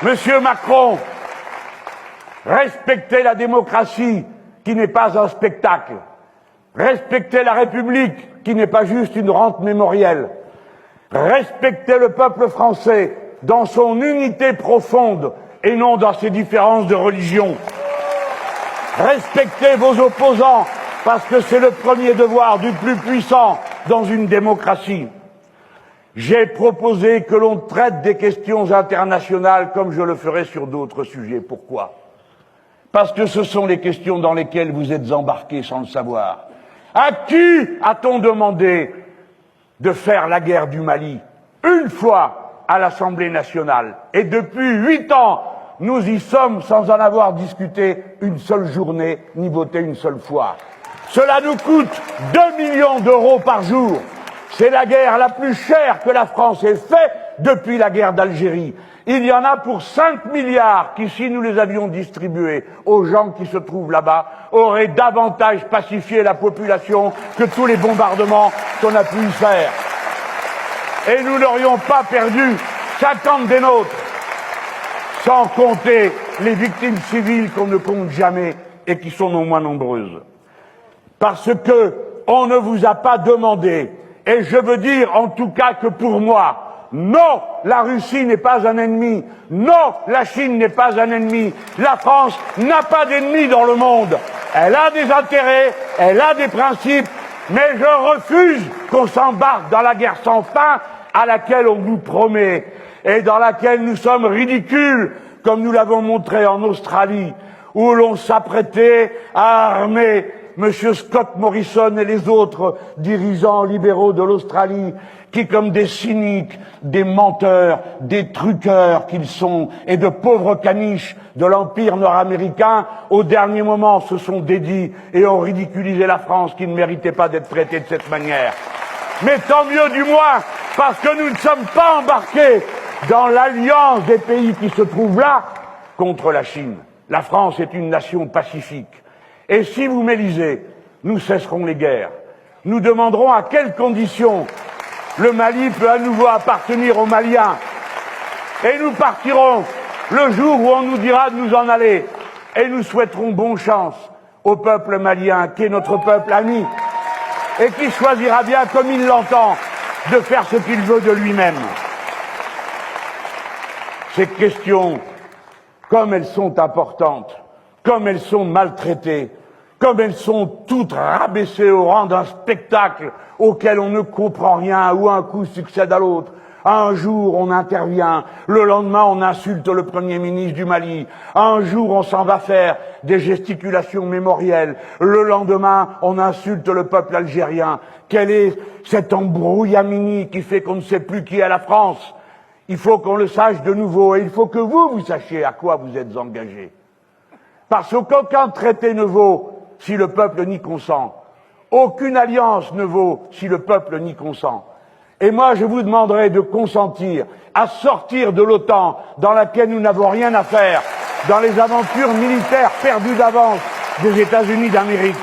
Monsieur Macron, respectez la démocratie qui n'est pas un spectacle. Respectez la République qui n'est pas juste une rente mémorielle. Respectez le peuple français dans son unité profonde et non dans ses différences de religion. Respectez vos opposants parce que c'est le premier devoir du plus puissant dans une démocratie. J'ai proposé que l'on traite des questions internationales comme je le ferai sur d'autres sujets. Pourquoi? Parce que ce sont les questions dans lesquelles vous êtes embarqués sans le savoir. À qui a-t-on demandé de faire la guerre du Mali? Une fois à l'Assemblée nationale. Et depuis 8 ans, nous y sommes sans en avoir discuté une seule journée, ni voté une seule fois. Cela nous coûte 2 millions d'euros par jour. C'est la guerre la plus chère que la France ait faite depuis la guerre d'Algérie. Il y en a pour 5 milliards qui, si nous les avions distribués aux gens qui se trouvent là-bas, auraient davantage pacifié la population que tous les bombardements qu'on a pu y faire. Et nous n'aurions pas perdu 50 des nôtres, sans compter les victimes civiles qu'on ne compte jamais et qui sont non moins nombreuses. Parce que on ne vous a pas demandé, et je veux dire en tout cas que pour moi, non, la Russie n'est pas un ennemi. Non, la Chine n'est pas un ennemi. La France n'a pas d'ennemis dans le monde. Elle a des intérêts, elle a des principes, mais je refuse qu'on s'embarque dans la guerre sans fin à laquelle on nous promet et dans laquelle nous sommes ridicules, comme nous l'avons montré en Australie, où l'on s'apprêtait à armer M. Scott Morrison et les autres dirigeants libéraux de l'Australie, qui, comme des cyniques, des menteurs, des truqueurs qu'ils sont, et de pauvres caniches de l'Empire nord-américain, au dernier moment se sont dédits et ont ridiculisé la France qui ne méritait pas d'être traitée de cette manière. Mais tant mieux du moins, parce que nous ne sommes pas embarqués dans l'alliance des pays qui se trouvent là contre la Chine. La France est une nation pacifique. Et si vous m'élisez, nous cesserons les guerres. Nous demanderons à quelles conditions le Mali peut à nouveau appartenir aux Maliens. Et nous partirons le jour où on nous dira de nous en aller. Et nous souhaiterons bonne chance au peuple malien, qui est notre peuple ami, et qui choisira bien, comme il l'entend, de faire ce qu'il veut de lui-même. Ces questions, comme elles sont importantes, comme elles sont maltraitées, comme elles sont toutes rabaissées au rang d'un spectacle auquel on ne comprend rien, où un coup succède à l'autre. Un jour, on intervient, le lendemain, on insulte le Premier ministre du Mali. Un jour, on s'en va faire des gesticulations mémorielles. Le lendemain, on insulte le peuple algérien. Quel est cet embrouillamini qui fait qu'on ne sait plus qui est la France? Il faut qu'on le sache de nouveau, et il faut que vous sachiez à quoi vous êtes engagés. Parce qu'aucun traité ne vaut si le peuple n'y consent. Aucune alliance ne vaut si le peuple n'y consent. Et moi, je vous demanderai de consentir à sortir de l'OTAN, dans laquelle nous n'avons rien à faire, dans les aventures militaires perdues d'avance des États-Unis d'Amérique.